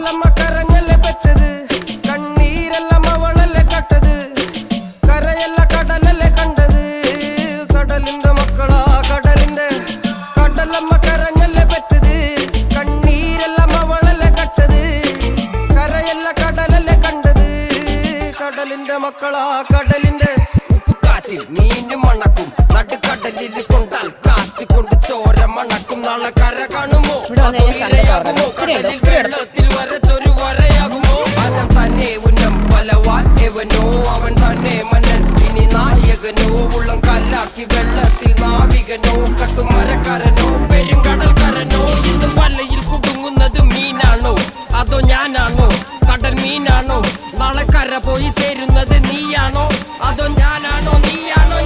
കടലമ്മ കരഞ്ഞല്ലേ പറ്റത് കണ്ണീരെല്ലാം അവളല്ലേ കട്ടത് കരയല്ല കടലല്ലേ കണ്ടത് കടലിന്റെ മക്കളാ കടലിന്റെ കടലമ്മ കരഞ്ഞല്ലേ പറ്റത് കണ്ണീരെല്ലാം അവളല്ലേ കട്ടത് കരയല്ല കടലല്ലേ കണ്ടത് കടലിന്റെ മക്കളാ കടലിന്റെ ഉപ്പുകാറ്റിൽ മീനും മണക്കും നടുക്കടലിൽ കൊണ്ടാൽ കാറ്റിക്കൊണ്ട് ചോര മണക്കും നാളെ കര കാണുമോ കടലിൽ വെള്ളത്തിൽ വരച്ചൊരു വരയാകുമോ അനം തന്നെ ഉന്നം ബലവാൻ എവനോ അവൻ തന്നെ മന്നൻ ഇനി നായകനോ ഉള്ളം കല്ലാക്കി വെള്ളത്തിൽ നാവികനോ കട്ടുമരക്കാരനോ പെരുങ്കടൽക്കാരനോ ഇന്ന് വലയിൽ കുടുങ്ങുന്നത് മീനാണോ അതോ ഞാനാണോ കടൽ മീനാണോ നാളെ കര പോയി ചേരുന്നത് നീയാണോ അതോ ഞാനാണോ നീയാണോ